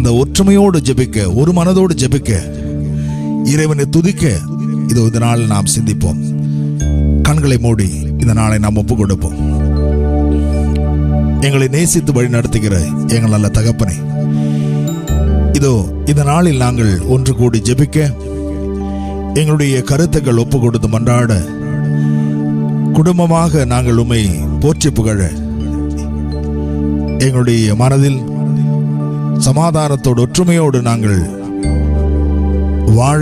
அந்த ஒற்றுமையோடு ஜெபிக்க, ஒரு மனதோடு ஜெபிக்க, இறைவனை துதிக்க இதோ இந்த நாள் நாம் சிந்திப்போம். கண்களை மூடி இந்த நாளை நாம் ஒப்பு கொடுப்போம். எங்களை நேசித்து வழி நடத்துகிற எங்கள் நல்ல தகப்பனே, இதோ இந்த நாளில் நாங்கள் ஒன்று கூடி ஜெபிக்க, எங்களுடைய கருத்துக்கள் ஒப்பு கொடுத்து மன்றாட, குடும்பமாக நாங்கள் உம்மை போற்றி புகழ, எங்களுடைய மனதில் சமாதானத்தோடு ஒற்றுமையோடு நாங்கள் வாழ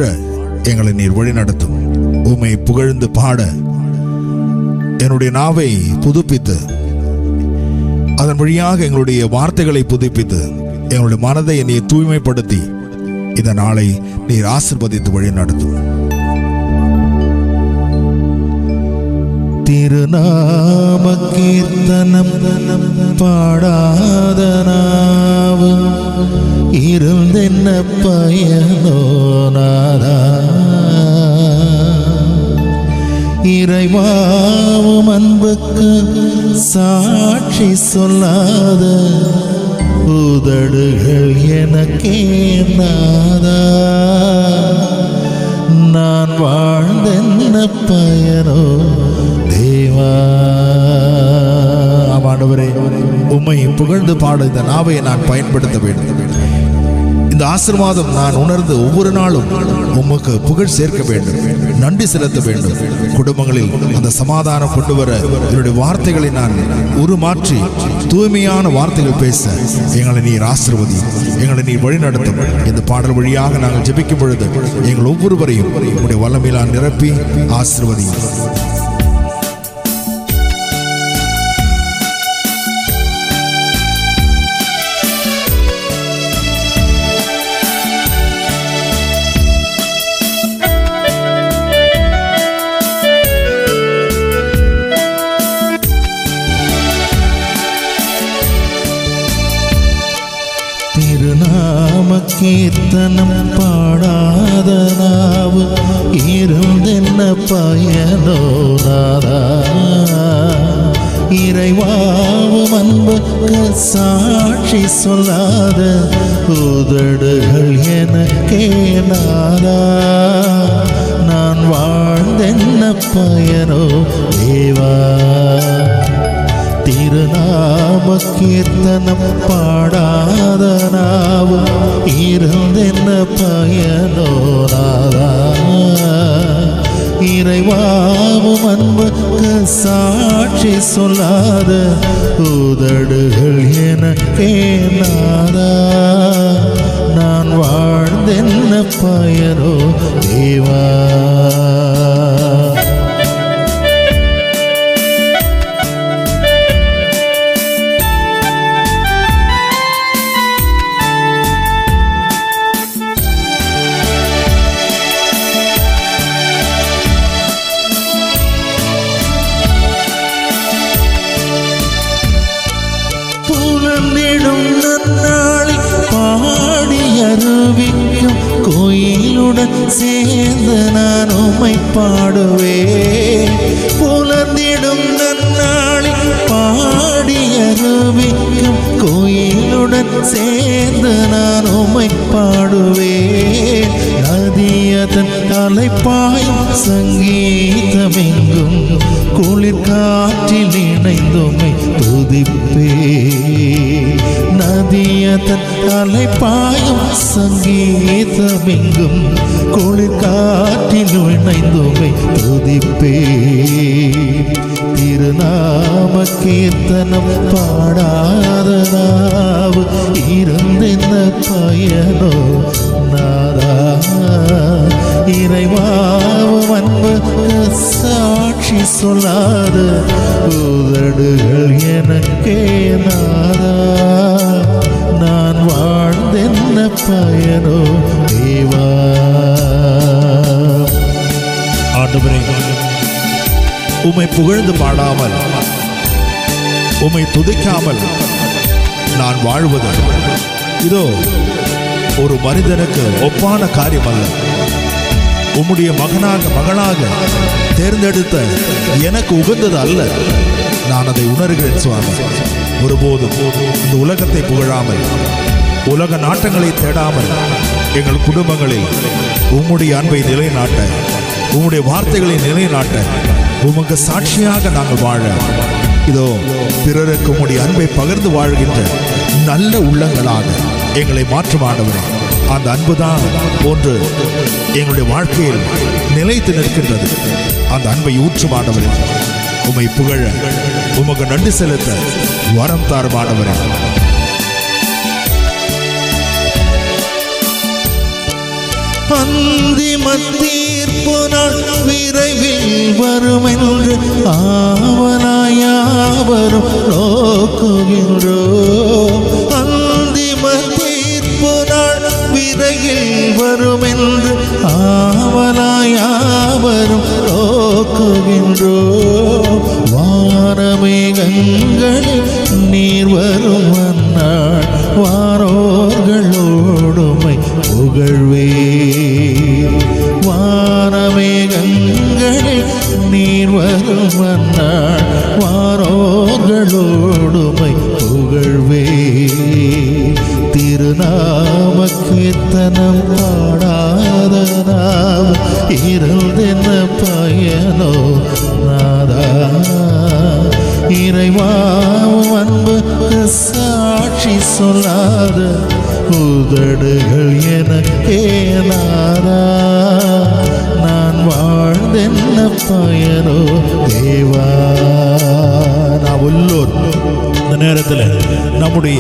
எங்களை நீர் வழி நடத்தும். உம்மை புகழ்ந்து பாட என்னுடைய நாவை புதுப்பித்து, அதன் வழியாக எங்களுடைய வார்த்தைகளை புதுப்பித்து, எங்களுடைய மனதை நீ தூய்மைப்படுத்தி இந்த நாளை நீர் ஆசீர்வதித்து வழி நடத்தும். திருநாம கீர்த்தனம் பாடாத நாவு இருந்தென்ன பயனோ நாதா, இறைவாவும் அன்புக்கு சாட்சி சொல்லாத உதடுகள் எனக்கே நாதா, நான் வாழ்ந்தென்ன பயனோ தேவா. ஆண்டவரே, உம்மை புகழ்ந்து பாட இந்த நாவை நான் பயன்படுத்த வேண்டும். இந்த ஆசீர்வாதம் நான் உணர்ந்து ஒவ்வொரு நாளும் உமக்கு புகழ் சேர்க்க வேண்டும், நன்றி செலுத்த வேண்டும். குடும்பங்களில் அந்த சமாதானம் கொண்டு வர என்னுடைய வார்த்தைகளை நான் உருமாற்றி தூய்மையான வார்த்தைகள் பேச எங்களை நீர் ஆசீர்வதி, எங்களை நீர் வழி நடத்தும். இந்த பாடல் வழியாக நாங்கள் ஜெபிக்கும் பொழுது எங்கள் ஒவ்வொருவரையும் உங்களுடைய வல்லமையினால் நிரப்பி ஆசீர்வதி. திருநாம கீர்த்தனம் பாடாத நாவு இருந்தென்ன பயனோ நாதா, இறைவாவும் அன்புக்கு சாட்சி சொல்லாத உதடுகள் எனக்கே நாதா, நான் வாழ்ந்தென்ன பயனோ தேவா. திருநாம கீர்த்தனம் பாடாத நாவு இருந்தென்ன பயனோ நாதா, இறைவாவும் அன்புக்கு சாட்சி சொல்லாத உதடுகள் எனக்கே நாதா, நான் வாழ்ந்தென்ன பயனோ தேவா. பாடி அருவிக்கும் கோயிலுடன் சேர்ந்து நான் உம்மை பாடுவேன். புலர்ந்திடும் நன்னாளில் பாடி அருவிக்கும் கோயிலுடன் சேர்ந்து நான் உம்மை பாடுவேன். நதியதன் அலைப்பாயும் சங்கீதமெங்கும் குளிர் காற்றில் இணைந்துமை துதிப்பே. நதியதன் அலைப்பாயும் சங்கீதமெங்கும் குளிர் காற்றில் இணைந்துமை துதிப்பே. திருநாம கீர்த்தனம் பாடாத நாவு இருந்தென்ன பயனோ நாதா, இறைவாவும் அன்புக்கு சாட்சி சொல்லாத உதடுகள் எனக்கே நாதா, நான் வாழ்ந்தென்ன பயனோ தேவா. ஆண்டவரே, உம்மை புகழ்ந்து பாடாமல், உம்மை துதிக்காமல் நான் வாழ்வது இதோ ஒரு மனிதனுக்கு ஒப்பான காரியம் அல்ல. உம்முடைய மகளாக தேர்ந்தெடுத்த எனக்கு உகந்தது அல்ல. நான் அதை உணர்கிறேன் சுவாமி. ஒருபோதும் இந்த உலகத்தை புகழாமல், உலக நாட்டங்களை தேடாமல் எங்கள் குடும்பங்களில் உம்முடைய அன்பை நிலைநாட்ட, உம்முடைய வார்த்தைகளை நிலைநாட்ட, உமக்கு சாட்சியாக நாங்கள் வாழ, இதோ பிறருக்கு உம்முடைய அன்பை பகிர்ந்து வாழ்கின்ற நல்ல உள்ளங்களாக எங்களை மாற்றும் ஆண்டவரே. அந்த அன்புதான் ஒன்று எங்களுடைய வாழ்க்கையில் நிலைத்து நிற்கின்றது. அந்த அன்பை ஊற்றும் ஆண்டவரே. உம்மை புகழ, உமக்கு நன்றி செலுத்த வரம் தாரும் ஆண்டவரே. அந்திம தீர்ப்பு நாள் விரைவில் வரும் என்று ஆவலாயாவரும் நோக்குகின்றோம். அந்திம தீர்ப்பு நாள் விரைவில் வரும் என்று ஆவலாயாவரும் நோக்குகின்றோம். வானமேகங்களில் நீர் வரும் அந்நாள் வாரோர்களோடுமை புகழ்வே. வானமேகங்களில் நீர் வரும் அந்நாள் வாரோர்களோடுமை புகழ்வே. திருநாம கீர்த்தனம் பாடாத நாம் இருந்தென்ன பயனோ நாதா. இறைவாவும் அன்புக்கு சாட்சி சொல்லாத உதடுகள் எனக்கே நாதா. நான் வாழ்ந்தென்ன பயனோ தேவா. நாம் உள்ளோர் இந்த நேரத்தில் நம்முடைய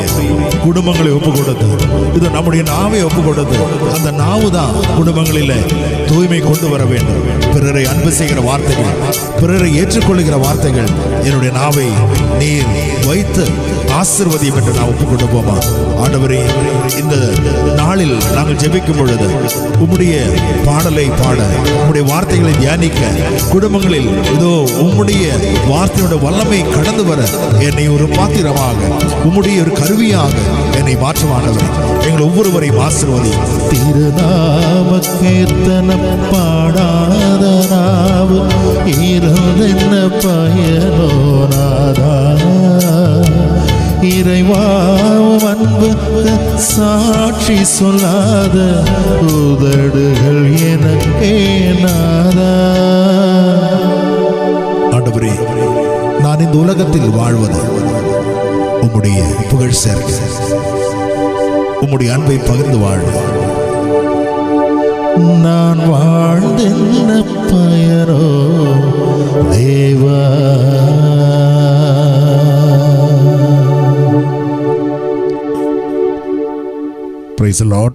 குடும்பங்களை ஒப்பு கொடுத்து, இது நம்முடைய நாவை ஒப்பு கொடுத்து, அந்த நாவு தான் குடும்பங்களில் தூய்மை கொண்டு வர வேண்டும். பிறரை அன்பு செய்கிற வார்த்தைகள், பிறரை ஏற்றுக்கொள்ளுகிற வார்த்தைகள் என்னுடைய நாவை நீர் வைத்து ஆசீர்வதியும் என்று நான் ஒப்பு கொடுப்போமா? ஆண்டவரே, இந்த நாளில் நாங்கள் ஜெபிக்கும் பொழுது உம்முடைய பாடலை பாட, உம்முடைய வார்த்தைகளை தியானிக்க, குடும்பங்களில் இதோ உம்முடைய வார்த்தையோட வல்லமை கடந்து வர என்னை ஒரு பாத்திரமாக, உம்முடைய ஒரு கருவியாக என்னை மாற்றுவானவரே. எங்கள் ஒவ்வொருவரையும் ஆசீர்வதி. திருநாம கீர்த்தனம் பாடாத நாவு இருந்தென்ன பயனோ நாதா. இறைவாவும் அன்புக்கு சாட்சி சொல்லாத உதடுகள் எனக்கே நாதா. ஆண்டவரே, நான் இந்த உலகத்தில் வாழ்வது உம்முடைய புகழ் சேர்க்க, உம்முடைய அன்பை பகிர்ந்து வாழ. நான் வாழ்ந்தென்ன பயனோ தேவா. Praise the Lord.